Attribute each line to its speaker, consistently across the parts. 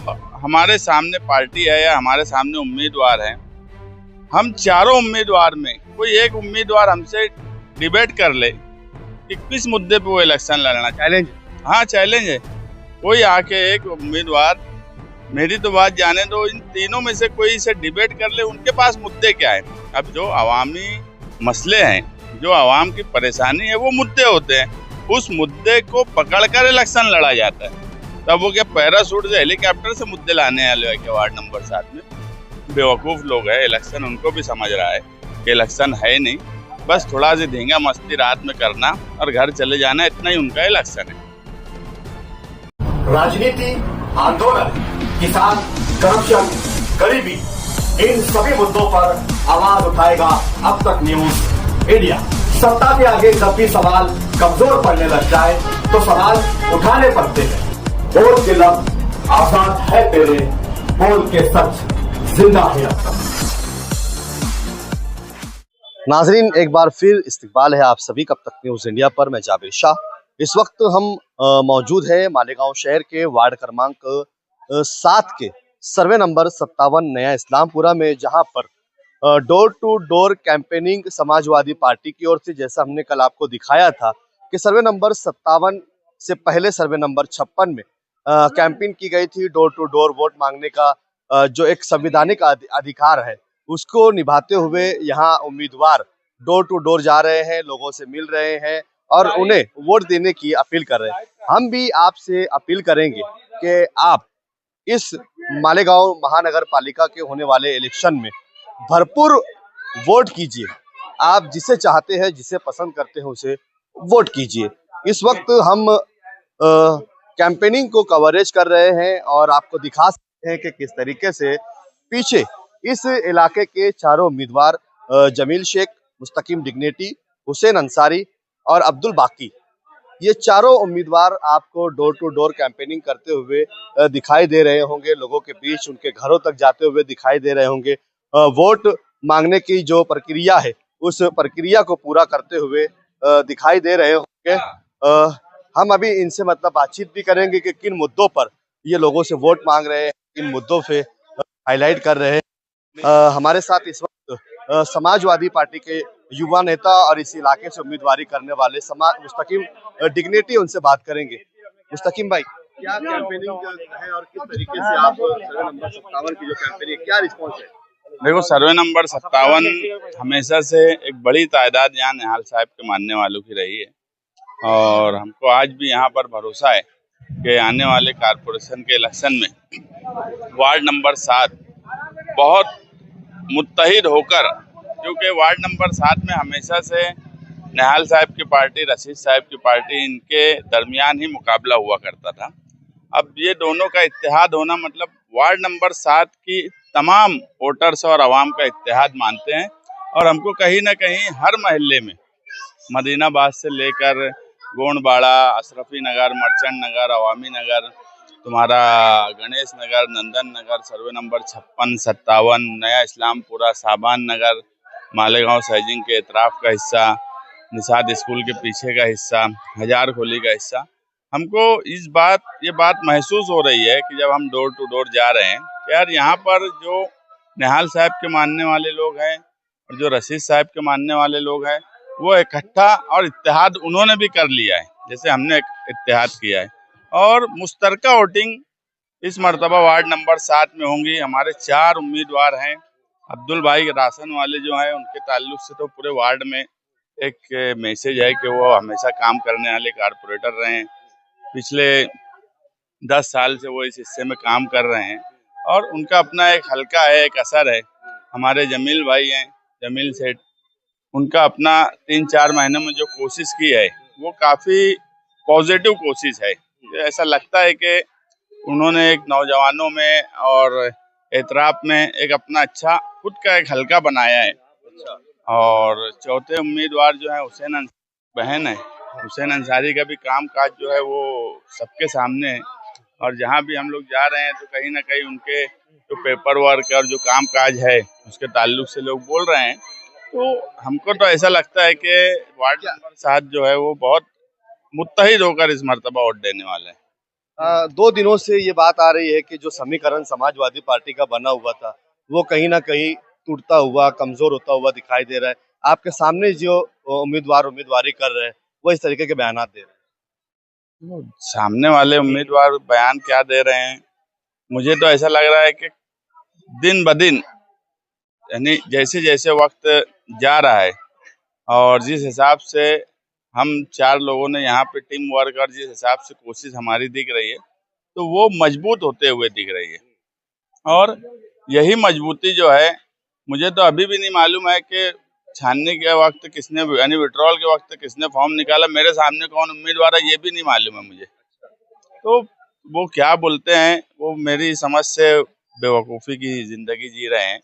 Speaker 1: हमारे सामने पार्टी है या हमारे सामने उम्मीदवार हैं, हम चारों उम्मीदवार में कोई एक उम्मीदवार हमसे डिबेट कर ले कि किस मुद्दे पे वो इलेक्शन लड़ना।
Speaker 2: चैलेंज।
Speaker 1: हाँ, चैलेंज है। कोई आके एक उम्मीदवार, मेरी तो बात जाने दो, इन तीनों में से कोई से डिबेट कर ले, उनके पास मुद्दे क्या है। अब जो अवामी मसले हैं, जो आवाम की परेशानी है, वो मुद्दे होते हैं। उस मुद्दे को पकड़कर इलेक्शन लड़ा जाता है। तब वो क्या पैराशूट से हेलीकॉप्टर से मुद्दे लाने वाले हैं क्या वार्ड नंबर 7 में? बेवकूफ लोग हैं। इलेक्शन उनको भी समझ रहा है कि इलेक्शन है नहीं, बस थोड़ा सी धींगा मस्ती रात में करना और घर चले जाना, इतना ही उनका इलेक्शन है।
Speaker 3: राजनीति, आंदोलन, किसान, करप्शन, गरीबी, इन सभी मुद्दों पर आवाज उठाएगा अब तक न्यूज इंडिया। सत्ता के आगे जब भी सवाल कमजोर पड़ने लग जाए तो सवाल उठाने पड़ते हैं। बोल के लफ्ज आजाद है तेरे, बोल के सच जिंदा है अब तक।
Speaker 2: नाजरीन, एक बार फिर इस्तकबाल है आप सभी कब तक न्यूज इंडिया पर। मैं जाबिर शाह। इस वक्त हम मौजूद हैं मालेगांव शहर के वार्ड क्रमांक 7 के सर्वे नंबर 57 नया इस्लामपुरा में, जहां पर door to door campaigning Samajwadi party की ओर से, जैसा हमने कल आपको दिखाया था कि सर्वे नंबर 57 से पहले सर्वे नंबर 56 में कैंपेन की गई थी। डोर टू डोर वोट मांगने का जो एक संवैधानिक अधिकार है, उसको निभाते हुए यहाँ उम्मीदवार डोर टू डोर जा रहे हैं, लोगों से मिल रहे हैं और उन्हें वोट देने की अपील कर रहे हैं। हम भी आपसे अपील करेंगे कि आप इस मालेगांव महानगर पालिका के होने वाले इलेक्शन में भरपूर वोट कीजिए। आप जिसे चाहते हैं, जिसे पसंद करते हैं, उसे वोट कीजिए। इस वक्त हम कैंपेनिंग को कवरेज कर रहे हैं और आपको दिखा सकते हैं कि किस तरीके से पीछे इस इलाके के चारों उम्मीदवार जमील शेख, मुस्तकीम डिग्नेटी, हुसैन अंसारी और अब्दुल बाकी, ये चारों उम्मीदवार आपको डोर टू डोर कैंपेनिंग करते हुए दिखाई दे रहे होंगे। लोगों के बीच, उनके घरों तक जाते हुए दिखाई दे रहे होंगे। वोट मांगने की जो प्रक्रिया है, उस प्रक्रिया को पूरा करते हुए दिखाई दे रहे होंगे। हम अभी इनसे बातचीत भी करेंगे कि किन मुद्दों पर ये लोगों से वोट मांग रहे हैं, किन मुद्दों पे हाईलाइट कर रहे हैं। हमारे साथ इस वक्त समाजवादी पार्टी के युवा नेता और इस इलाके से उम्मीदवारी करने वाले मुस्तकीम डिग्नेटी, उनसे बात करेंगे। मुस्तकीम भाई, क्या कैंपेनिंग है और किस तरीके से आप सर्वे नंबर 57 की जो कैंपेनिंग, क्या रिस्पॉन्स है?
Speaker 1: देखो, सर्वे नंबर 57 हमेशा से एक बड़ी तादाद यहाँ निहाल साहब के मानने वालों की रही है और हमको आज भी यहाँ पर भरोसा है कि आने वाले कारपोरेशन के इलेक्शन में वार्ड नंबर 7 बहुत मुत्तहिद होकर, क्योंकि वार्ड नंबर 7 में हमेशा से निहाल साहब की पार्टी, रशीद साहब की पार्टी, इनके दरमियान ही मुकाबला हुआ करता था। अब ये दोनों का इत्तेहाद होना मतलब वार्ड नंबर 7 की तमाम वोटर्स और आवाम का इत्तेहाद मानते हैं और हमको कहीं ना कहीं हर महल्ले में, मदीनाबाद से लेकर गोंडबाड़ा, अशरफी नगर, मर्चेंट नगर, अवामी नगर, तुम्हारा गणेश नगर, नंदन नगर, सर्वे नंबर 56, 57, नया इस्लामपुरा, साबान नगर, मालेगांव सैजिंग के इतराफ का हिस्सा, निषाद स्कूल के पीछे का हिस्सा, हजार खोली का हिस्सा, हमको ये बात महसूस हो रही है कि जब हम डोर टू डोर जा रहे हैं, यार यहाँ पर जो निहाल साहब के मानने वाले लोग हैं और जो रशीद साहब के मानने वाले लोग हैं, वो इकट्ठा और इत्तेहाद उन्होंने भी कर लिया है, जैसे हमने इत्तेहाद किया है। और मुश्तरका वोटिंग इस मर्तबा वार्ड नंबर 7 में होंगी। हमारे 4 उम्मीदवार हैं। अब्दुल भाई राशन वाले जो हैं, उनके ताल्लुक से तो पूरे वार्ड में एक मैसेज है कि वो हमेशा काम करने वाले कारपोरेटर रहे हैं। पिछले 10 साल से वो इस हिस्से में काम कर रहे हैं और उनका अपना एक हल्का है, एक असर है। हमारे जमील भाई हैं, जमील सेठ, उनका अपना 3-4 महीने में जो कोशिश की है, वो काफ़ी पॉजिटिव कोशिश है। ऐसा लगता है कि उन्होंने एक नौजवानों में और एतराफ़ में एक अपना अच्छा खुद का एक हल्का बनाया है। और चौथे उम्मीदवार जो है हुसैन बहन है, हुसैन अंसारी का भी काम काज जो है वो सबके सामने है और जहाँ भी हम लोग जा रहे हैं तो कहीं ना कहीं उनके जो पेपर वर्क और जो काम काज है उसके ताल्लुक से लोग बोल रहे हैं। तो हमको तो ऐसा लगता है कि वार्ड नंबर 7 जो है वो बहुत मुत्तहिद होकर इस मर्तबा वोट देने वाला है।
Speaker 2: 2 दिनों से ये बात आ रही है कि जो समीकरण समाजवादी पार्टी का बना हुआ था वो कहीं ना कहीं टूटता हुआ, कमजोर होता हुआ दिखाई दे रहा है। आपके सामने जो उम्मीदवार उम्मीदवारी कर रहे हैं वो इस तरीके के बयानात दे रहे
Speaker 1: वो सामने वाले उम्मीदवार बयान क्या दे रहे हैं, मुझे तो ऐसा लग रहा है कि दिन ब दिन, यानी जैसे जैसे वक्त जा रहा है और जिस हिसाब से हम 4 लोगों ने यहाँ पे टीम वर्क और जिस हिसाब से कोशिश हमारी दिख रही है, तो वो मजबूत होते हुए दिख रही है। और यही मजबूती जो है, मुझे तो अभी भी नहीं मालूम है कि छानने के वक्त किसने, यानी विड्रॉल के वक्त किसने फॉर्म निकाला, मेरे सामने कौन उम्मीदवार है ये भी नहीं मालूम है मुझे। तो वो क्या बोलते हैं, वो मेरी समझ से बेवकूफ़ी की जिंदगी जी रहे हैं।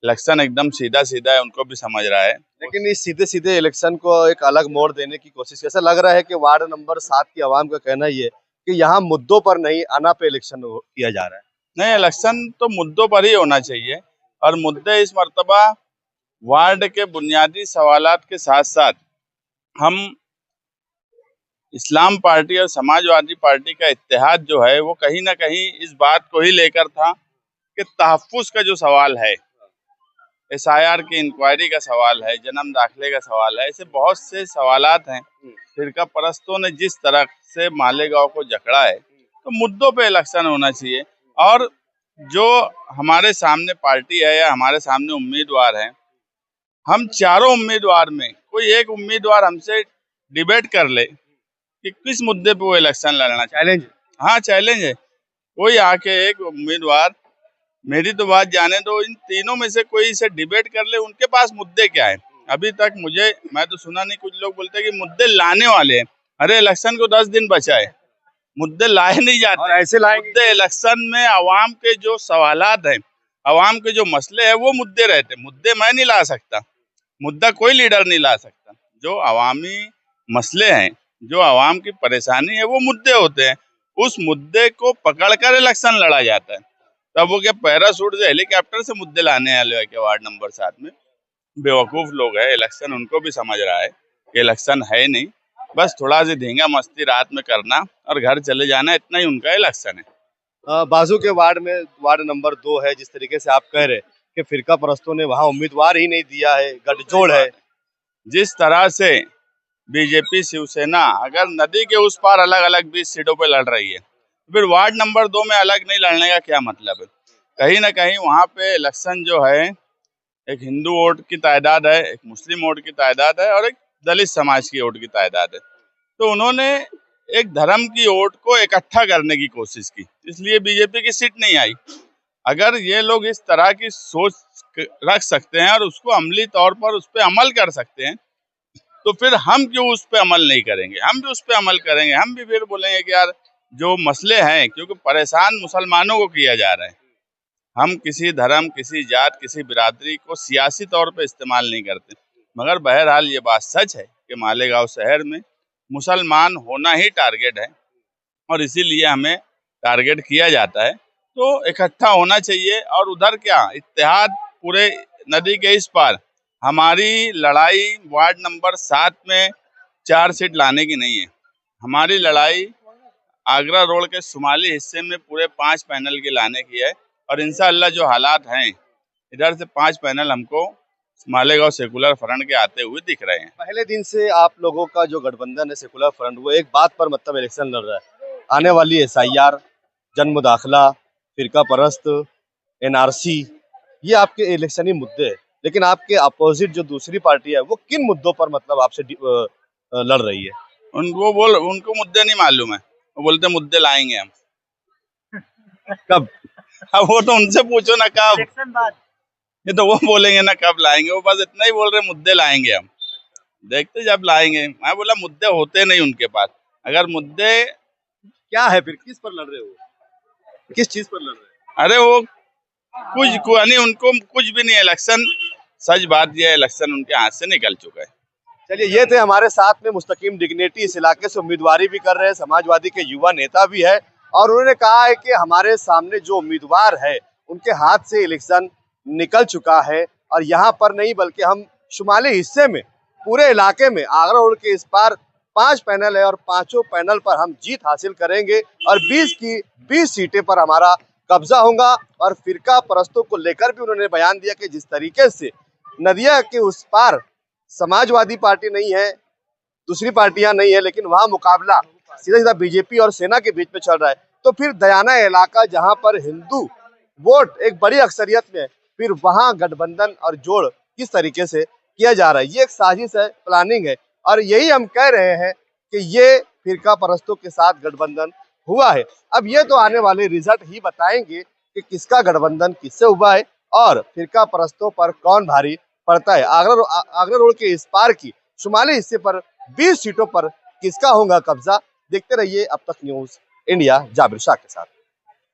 Speaker 1: इलेक्शन एकदम सीधा सीधा है, उनको भी समझ रहा है।
Speaker 2: लेकिन इस सीधे सीधे इलेक्शन को एक अलग मोड़ देने की कोशिश, ऐसा लग रहा है कि वार्ड नंबर 7 की आवाम का कहना ये है कि यहाँ मुद्दों पर नहीं आना पे इलेक्शन किया जा रहा है।
Speaker 1: नहीं, इलेक्शन तो मुद्दों पर ही होना चाहिए और मुद्दे इस मर्तबा वार्ड के बुनियादी सवालात के साथ साथ हम इस्लाम पार्टी और समाजवादी पार्टी का इत्तेहाद जो है वो कहीं ना कहीं इस बात को ही लेकर था कि तहफ़्फ़ुज़ का जो सवाल है, SIR की इंक्वायरी का सवाल है, जन्म दाखिले का सवाल है, ऐसे बहुत से सवालात हैं। फिरका परस्तों ने जिस तरह से मालेगांव को जकड़ा है, तो मुद्दों पे इलेक्शन होना चाहिए। और जो हमारे सामने पार्टी है या हमारे सामने उम्मीदवार हैं, हम चारों उम्मीदवार में कोई एक उम्मीदवार हमसे डिबेट कर ले कि किस मुद्दे पे वो इलेक्शन लड़ना चाहे।
Speaker 2: चैलेंज।
Speaker 1: हाँ, चैलेंज है। कोई आके एक उम्मीदवार, मेरी तो बात जाने दो, इन तीनों में से कोई से डिबेट कर ले, उनके पास मुद्दे क्या है। अभी तक मैं तो सुना नहीं, कुछ लोग बोलते हैं कि मुद्दे लाने वाले हैं। अरे इलेक्शन को 10 दिन बचा है, मुद्दे लाए नहीं जाते
Speaker 2: और ऐसे लाएंगे
Speaker 1: मुद्दे इलेक्शन में अवाम के जो सवालात हैं, अवाम के जो मसले हैं, वो मुद्दे रहते। मुद्दे मैं नहीं ला सकता, मुद्दा कोई लीडर नहीं ला सकता। जो अवामी मसले हैं, जो अवाम की परेशानी है, वो मुद्दे होते हैं। उस मुद्दे को पकड़कर इलेक्शन लड़ा जाता है। तब वो क्या पैराशूट से हेलीकॉप्टर से मुद्दे लाने वाले हैं क्या वार्ड नंबर 7 में? बेवकूफ लोग हैं। इलेक्शन उनको भी समझ रहा है कि इलेक्शन है नहीं, बस थोड़ा सी धींगा मस्ती रात में करना और घर चले जाना, इतना ही उनका इलेक्शन है।
Speaker 2: बाजू के वार्ड में वार्ड नंबर 2 है, जिस तरीके से आप कह रहे हैं कि फिरका परस्तों ने वहाँ उम्मीदवार ही नहीं दिया है, गठजोड़ है।
Speaker 1: जिस तरह से बीजेपी शिवसेना अगर नदी के उस पार अलग अलग 20 सीटों पे लड़ रही है, तो फिर वार्ड नंबर 2 में अलग नहीं लड़ने का क्या मतलब है? कहीं ना कहीं वहाँ पे इलेक्शन जो है, एक हिंदू वोट की तादाद है, एक मुस्लिम वोट की तादाद है और एक दलित समाज की वोट की तादाद है। तो उन्होंने एक धर्म की वोट को इकट्ठा करने की कोशिश की, इसलिए बीजेपी की सीट नहीं आई। अगर ये लोग इस तरह की सोच रख सकते हैं और उसको अमली तौर पर उस पर अमल कर सकते हैं, तो फिर हम क्यों उस पर अमल नहीं करेंगे? हम भी उस पर अमल करेंगे। हम भी फिर बोलेंगे कि यार जो मसले हैं, क्योंकि परेशान मुसलमानों को किया जा रहा है। हम किसी धर्म, किसी जात, किसी बिरादरी को सियासी तौर पे इस्तेमाल नहीं करते, मगर बहरहाल ये बात सच है कि मालेगांव शहर में मुसलमान होना ही टारगेट है और इसीलिए हमें टारगेट किया जाता है। तो इकट्ठा होना चाहिए। और उधर क्या इत्तेहाद, पूरे नदी के इस पार हमारी लड़ाई वार्ड नंबर 7 में 4 सीट लाने की नहीं है। हमारी लड़ाई आगरा रोड के शुमाली हिस्से में पूरे 5 पैनल की लाने की है और इंशाअल्लाह जो हालात हैं, इधर से 5 पैनल हमको मालेगांव सेकुलर फ्रंट के आते हुए दिख रहे हैं।
Speaker 2: पहले दिन से आप लोगों का जो गठबंधन है सेकुलर फ्रंट, वो एक बात पर मतलब इलेक्शन लड़ रहा है, आने वाली SIR, जन्म दाखिला, फिरका परस्त, NRC, ये आपके इलेक्शनी मुद्दे हैं। लेकिन आपके अपोजिट जो दूसरी पार्टी है वो किन मुद्दों पर मतलब आपसे लड़ रही है?
Speaker 1: उनको मुद्दे नहीं मालूम है, वो बोलते मुद्दे लाएंगे हम।
Speaker 2: कब?
Speaker 1: अब वो तो उनसे पूछो ना कब, ये तो वो बोलेंगे ना कब लाएंगे। वो बस इतना ही बोल रहे मुद्दे लाएंगे हम, देखते जब लाएंगे। मैं बोला मुद्दे होते नहीं उनके पास। अगर मुद्दे
Speaker 2: क्या है फिर, किस पर लड़ रहे हो, किस चीज पर लड़ रहे हैं?
Speaker 1: अरे वो कुछ नहीं, उनको कुछ भी नहीं। इलेक्शन, सच बात यह है, इलेक्शन उनके हाथ से निकल चुका है।
Speaker 2: चलिए, ये थे हमारे साथ में मुस्तकीम डिग्नेटी, इस इलाके से उम्मीदवारी भी कर रहे हैं, समाजवादी के युवा नेता भी है, और उन्होंने कहा है कि हमारे सामने जो उम्मीदवार है उनके हाथ से इलेक्शन निकल चुका है और यहाँ पर नहीं बल्कि हम शुमाली हिस्से में, पूरे इलाके में, आगरा रोड के इस पार 5 पैनल है और पांचों पैनल पर हम जीत हासिल करेंगे और 20 की 20 सीटें पर हमारा कब्जा होगा। और फिरका परस्तों को लेकर भी उन्होंने बयान दिया कि जिस तरीके से नदिया के उस पार समाजवादी पार्टी नहीं है, दूसरी पार्टियां नहीं है, लेकिन वहां मुकाबला सीधा सीधा बीजेपी और सेना के बीच में चल रहा है, तो फिर दयाना इलाका जहां पर हिंदू वोट एक बड़ी अक्सरियत में है, फिर वहां गठबंधन और जोड़ किस तरीके से किया जा रहा है, ये एक साजिश है, प्लानिंग है। और यही हम कह रहे हैं कि ये फिरका परस्तों के साथ गठबंधन हुआ है। अब ये तो आने वाले रिजल्ट ही बताएंगे कि किसका गठबंधन किससे हुआ है और फिरका परस्तों पर कौन भारी पड़ता है। आगरा रोड के इस पार की शुमाली हिस्से पर 20 सीटों पर किसका होगा कब्जा, देखते रहिए अब तक न्यूज इंडिया जाबिर शाह के साथ।